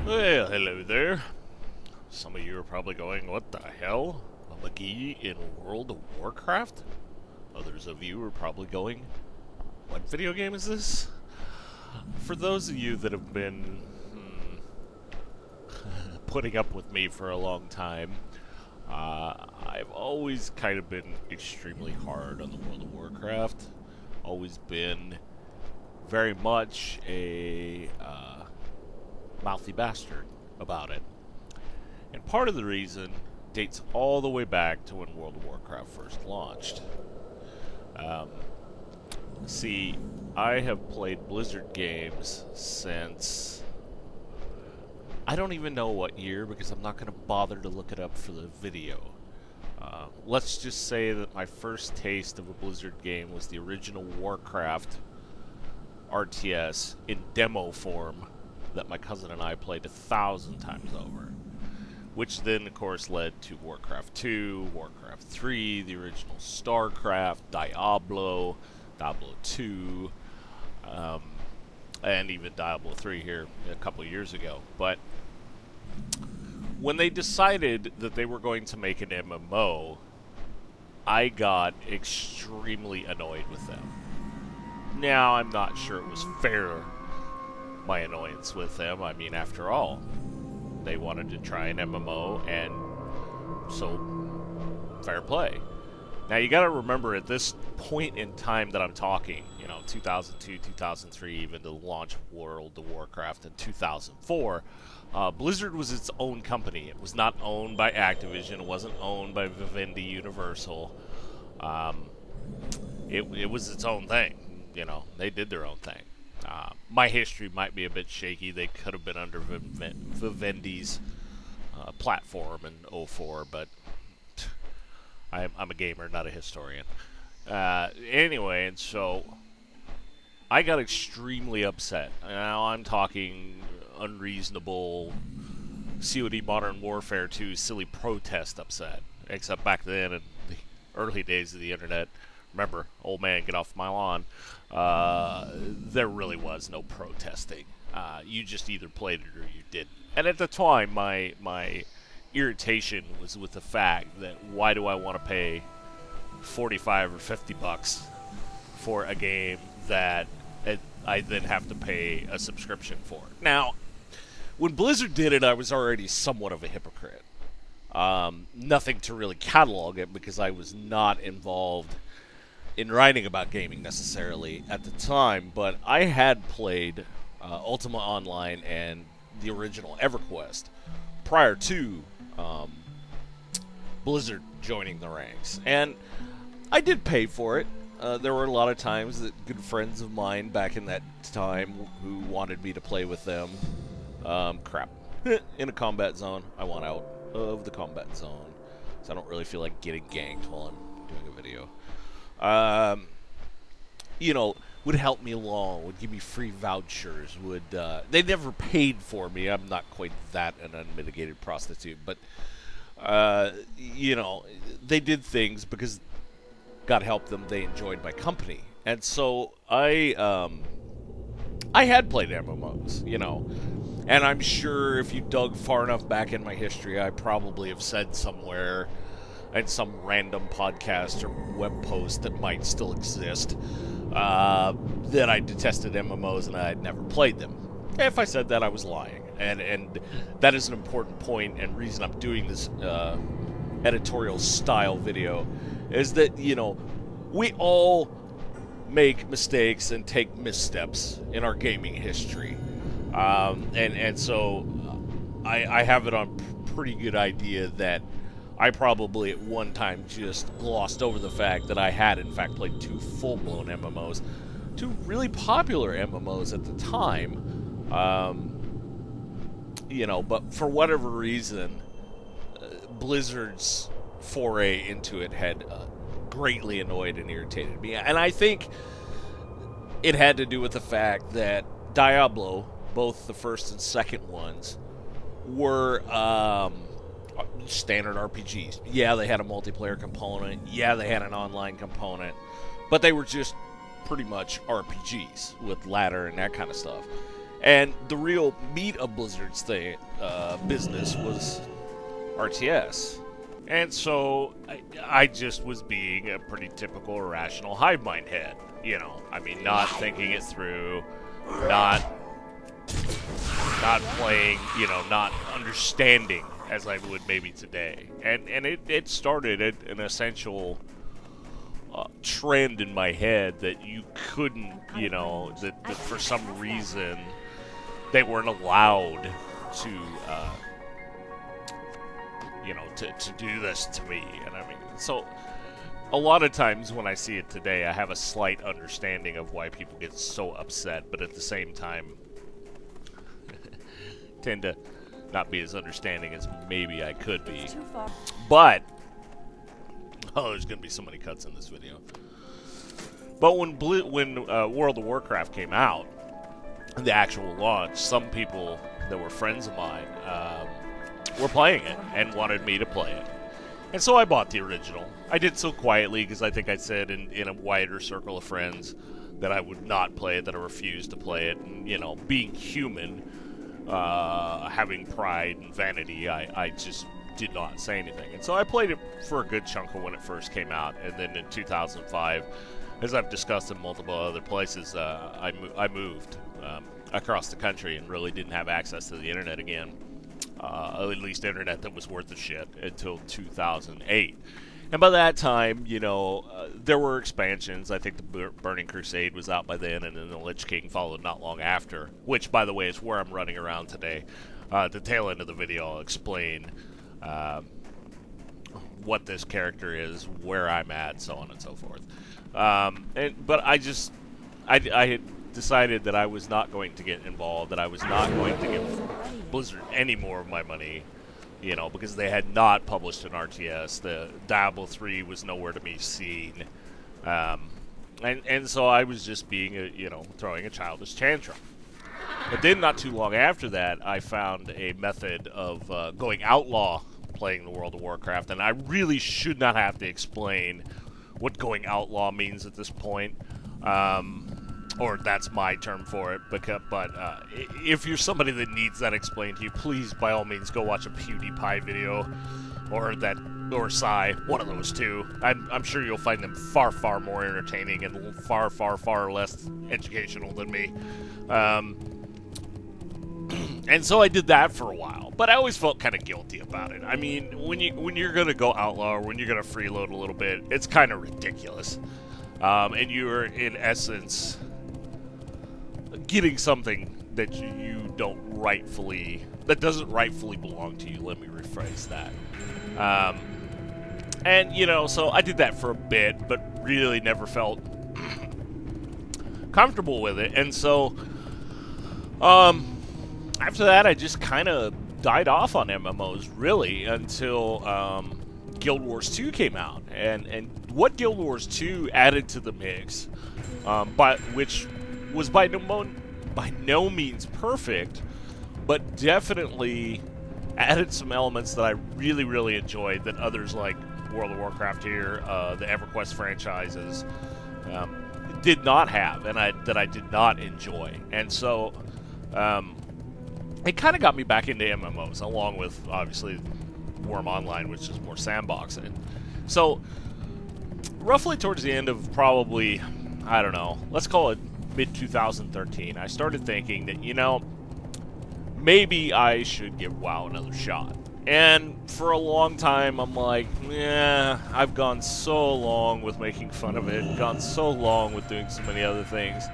Well, hello there. Some of you are probably going, what the hell? A McGee in World of Warcraft? Others of you are probably going, what video game is this? For those of you that have been putting up with me for a long time, I've always kind of been extremely hard on the World of Warcraft. Always been very much a mouthy bastard about it. And part of the reason dates all the way back to when World of Warcraft first launched. See, I have played Blizzard games since I don't even know what year, because I'm not going to bother to look it up for the video. Let's just say that my first taste of a Blizzard game was the original Warcraft RTS in demo form that my cousin and I played 1,000 times over. Which then, of course, led to Warcraft 2, Warcraft 3, the original StarCraft, Diablo, Diablo 2, and even Diablo 3 here a couple of years ago. But when they decided that they were going to make an MMO, I got extremely annoyed with them. Now, I'm not sure it was fair, my annoyance with them. I mean, after all, they wanted to try an MMO, and so, fair play. Now, you gotta remember, at this point in time that I'm talking, 2002, 2003, even the launch of World of Warcraft in 2004, Blizzard was its own company. It was not owned by Activision. It wasn't owned by Vivendi Universal. It was its own thing. They did their own thing. My history might be a bit shaky. They could have been under Vivendi's platform in '04, but I'm a gamer, not a historian. Anyway, and so I got extremely upset. Now I'm talking unreasonable COD Modern Warfare 2 silly protest upset. Except back then, in the early days of the internet, remember, old man, get off my lawn, there really was no protesting. You just either played it or you didn't. And at the time, my irritation was with the fact that why do I want to pay 45 or 50 bucks for a game that I then have to pay a subscription for? Now, when Blizzard did it, I was already somewhat of a hypocrite. Nothing to really catalog it, because I was not involved in writing about gaming necessarily at the time, but I had played Ultima Online and the original EverQuest prior to Blizzard joining the ranks, and I did pay for it. There were a lot of times that good friends of mine back in that time who wanted me to play with them. In a combat zone. I want out of the combat zone, so I don't really feel like getting ganked while I'm doing a video. Would help me along, would give me free vouchers, they never paid for me. I'm not quite that an unmitigated prostitute, but, they did things because, God help them, they enjoyed my company. And so I had played MMOs, and I'm sure if you dug far enough back in my history, I probably have said somewhere in some random podcast or web post that might still exist, that I detested MMOs and I had never played them. If I said that, I was lying. And that is an important point, and reason I'm doing this editorial style video is that, we all make mistakes and take missteps in our gaming history. And so I have it on pretty good idea that I probably at one time just glossed over the fact that I had in fact played 2 full-blown MMOs, 2 really popular MMOs at the time, but for whatever reason, Blizzard's foray into it had greatly annoyed and irritated me, and I think it had to do with the fact that Diablo, both the first and second ones, were standard RPGs. Yeah, they had a multiplayer component. Yeah, they had an online component. But they were just pretty much RPGs with ladder and that kind of stuff. And the real meat of Blizzard's business was RTS. And so I just was being a pretty typical irrational hive mind head. You know, I mean, not thinking it through, not playing, you know, not understanding as I would maybe today. And it started an essential trend in my head that you couldn't, you know, that for some reason they weren't allowed to, you know, to do this to me. And I mean, so a lot of times when I see it today, I have a slight understanding of why people get so upset, but at the same time, tend to not be as understanding as maybe I could be. But oh, there's gonna be so many cuts in this video. But when World of Warcraft came out, the actual launch, some people that were friends of mine were playing it and wanted me to play it. And so I bought the original. I did so quietly because I think I said in a wider circle of friends that I would not play it, that I refused to play it. And, you know, being human, having pride and vanity, I just did not say anything. And so I played it for a good chunk of when it first came out. And then in 2005, as I've discussed in multiple other places, I moved across the country and really didn't have access to the internet again. At least internet that was worth a shit until 2008. And by that time, you know, there were expansions. I think the Burning Crusade was out by then, and then the Lich King followed not long after, which, by the way, is where I'm running around today. At the tail end of the video, I'll explain what this character is, where I'm at, so on and so forth. But I had decided that I was not going to get involved, that I was not going to give Blizzard any more of my money, you know, because they had not published an RTS. The Diablo 3 was nowhere to be seen. And so I was just being, you know, throwing a childish tantrum. But then not too long after that, I found a method of going outlaw playing the World of Warcraft, and I really should not have to explain what going outlaw means at this point. Or that's my term for it, but if you're somebody that needs that explained to you, please, by all means, go watch a PewDiePie video, or Psy, one of those two. I'm sure you'll find them far, far more entertaining and far, far, far less educational than me. And so I did that for a while, but I always felt kind of guilty about it. I mean, when you're gonna go outlaw, or when you're gonna freeload a little bit, it's kind of ridiculous, and you're in essence getting something that that doesn't rightfully belong to you. Let me rephrase that. And, you know, so I did that for a bit, but really never felt comfortable with it. And so, after that, I just kind of died off on MMOs, really, until Guild Wars 2 came out. And what Guild Wars 2 added to the mix, which was by no means perfect, but definitely added some elements that I really, really enjoyed that others like World of Warcraft here, the EverQuest franchises, did not have, and that I did not enjoy. And so it kind of got me back into MMOs, along with, obviously, Worm Online, which is more sandboxing. So roughly towards the end of probably, I don't know, let's call it mid-2013, I started thinking that, you know, maybe I should give WoW another shot. And for a long time, I'm like, yeah, I've gone so long with making fun of it, gone so long with doing so many other things,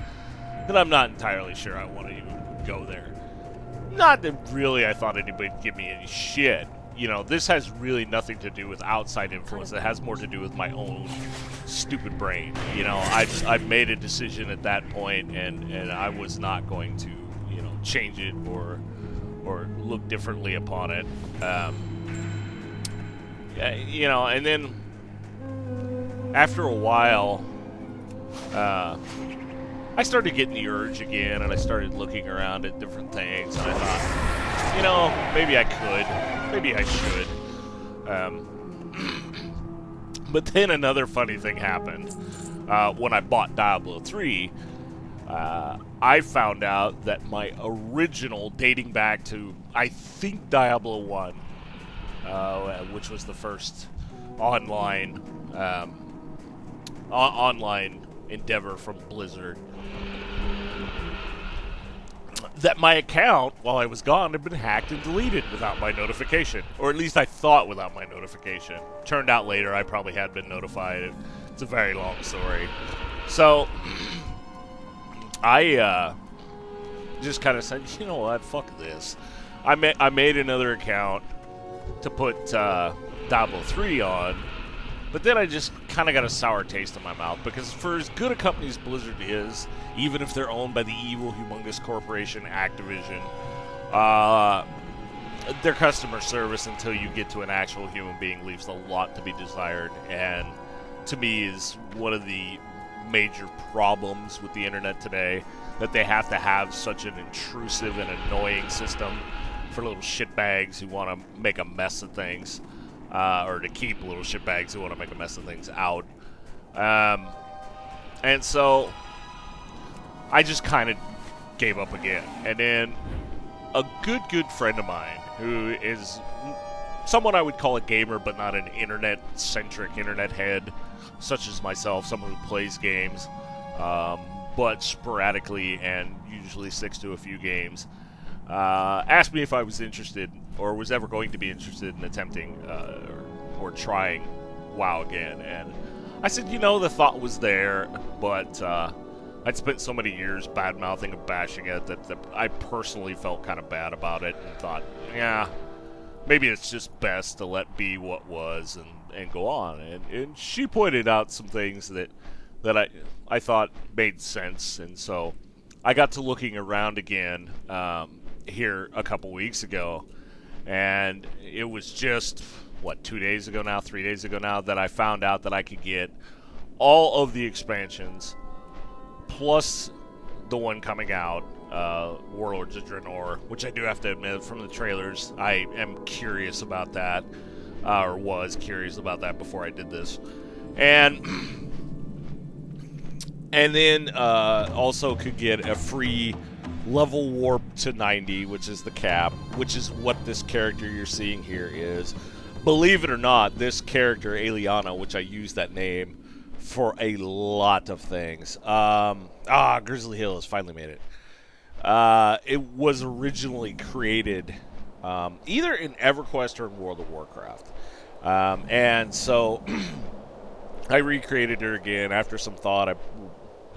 that I'm not entirely sure I want to even go there. Not that really I thought anybody would give me any shit. You know, this has really nothing to do with outside influence. It has more to do with my own stupid brain. You know, I've made a decision at that point, and I was not going to, you know, change it or look differently upon it. You know, and then after a while, I started getting the urge again, and I started looking around at different things, and I thought, you know, maybe I could, maybe I should. But then another funny thing happened when I bought Diablo 3. I found out that my original, dating back to, I think, Diablo 1, which was the first online online endeavor from Blizzard, that my account, while I was gone, had been hacked and deleted without my notification. Or at least I thought without my notification. Turned out later I probably had been notified. It's a very long story. So, I just kind of said, you know what, fuck this. I made another account to put Diablo 3 on, but then I just kind of got a sour taste in my mouth, because for as good a company as Blizzard is, even if they're owned by the evil, humongous corporation Activision, their customer service until you get to an actual human being leaves a lot to be desired, and to me is one of the major problems with the internet today, that they have to have such an intrusive and annoying system for little shitbags who want to make a mess of things, or to keep little shitbags who want to make a mess of things out. And so I just kind of gave up again. And then a good friend of mine, who is someone I would call a gamer, but not an internet-centric internet head, such as myself, someone who plays games, but sporadically and usually sticks to a few games, asked me if I was interested, or was ever going to be interested in attempting or trying WoW again. And I said, you know, the thought was there, but I'd spent so many years bad-mouthing and bashing it that I personally felt kind of bad about it, and thought, yeah, maybe it's just best to let be what was and go on. And she pointed out some things that I thought made sense, and so I got to looking around again here a couple weeks ago, and it was just, 3 days ago now, that I found out that I could get all of the expansions, plus the one coming out, Warlords of Draenor, which I do have to admit, from the trailers, I am curious about that, or was curious about that before I did this. And then also could get a free level warp to 90, which is the cap, which is what this character you're seeing here is. Believe it or not, this character, Eliana, which I use that name for a lot of things. Grizzly Hill has finally made it. It was originally created either in EverQuest or in World of Warcraft. And so I recreated her again. After some thought, I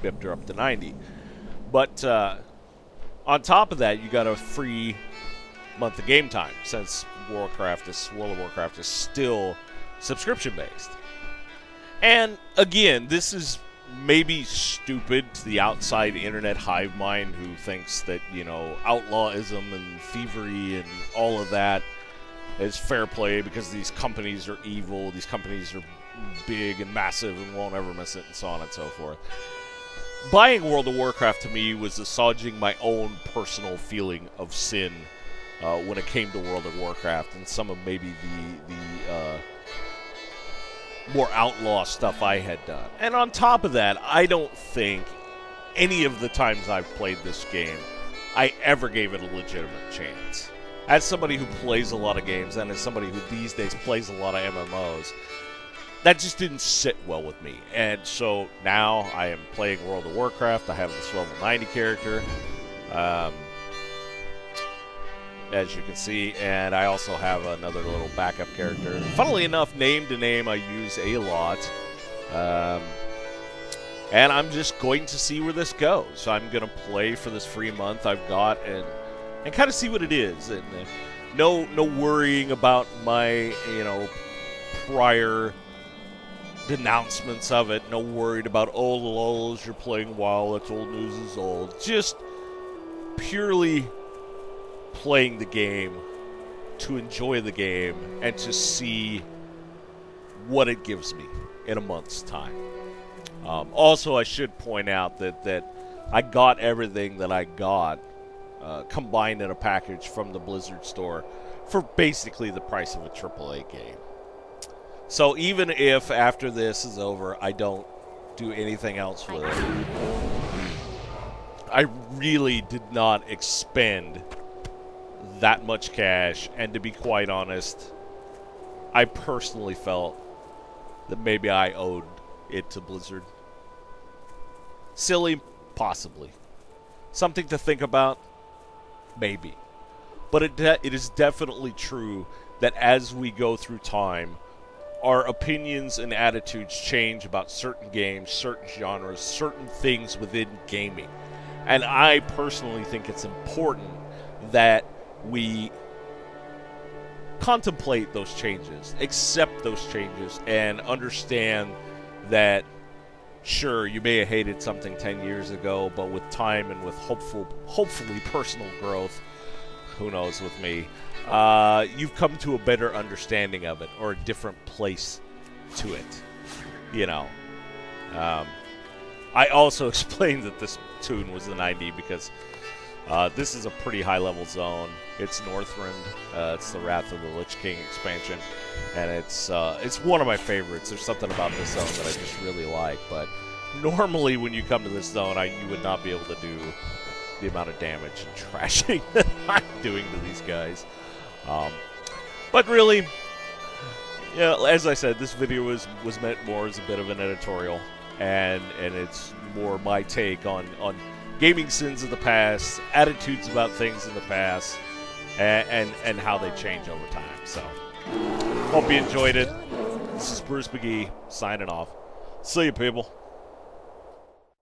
bipped her up to 90. But on top of that, you got a free month of game time, since World of Warcraft is still subscription-based. And again, this is maybe stupid to the outside internet hive mind who thinks that, you know, outlawism and thievery and all of that is fair play because these companies are evil, these companies are big and massive and won't ever miss it, and so on and so forth. Buying World of Warcraft to me was assuaging my own personal feeling of sin when it came to World of Warcraft and some of maybe the more outlaw stuff I had done. And on top of that, I don't think any of the times I've played this game I ever gave it a legitimate chance. As somebody who plays a lot of games, and as somebody who these days plays a lot of MMOs, that just didn't sit well with me. And so now I am playing World of Warcraft. I have this level 90 character, as you can see, and I also have another little backup character. Funnily enough, name to name I use a lot. And I'm just going to see where this goes. I'm going to play for this free month I've got and kind of see what it is. And no worrying about my, prior denouncements of it. No worried about, oh, lulz, you're playing WoW, that's old news is old. Just purely playing the game to enjoy the game and to see what it gives me in a month's time. Also, I should point out that I got everything that I got combined in a package from the Blizzard store for basically the price of a AAA game. So even if after this is over I don't do anything else with it, I really did not expend that much cash, and to be quite honest, I personally felt that maybe I owed it to Blizzard. Silly? Possibly. Something to think about? Maybe. But it is definitely true that as we go through time, our opinions and attitudes change about certain games, certain genres, certain things within gaming. And I personally think it's important that we contemplate those changes, accept those changes, and understand that, sure, you may have hated something 10 years ago, but with time and with hopefully personal growth, who knows with me, you've come to a better understanding of it, or a different place to it. You know. I also explained that this tune was the 90 because this is a pretty high-level zone. It's Northrend. It's the Wrath of the Lich King expansion, and it's one of my favorites. There's something about this zone that I just really like, but normally when you come to this zone, you would not be able to do the amount of damage and trashing that I'm doing to these guys. But really, yeah, as I said, this video was meant more as a bit of an editorial, and it's more my take on gaming sins of the past, attitudes about things in the past, and how they change over time. So, hope you enjoyed it. This is Bruce McGee, signing off. See you, people.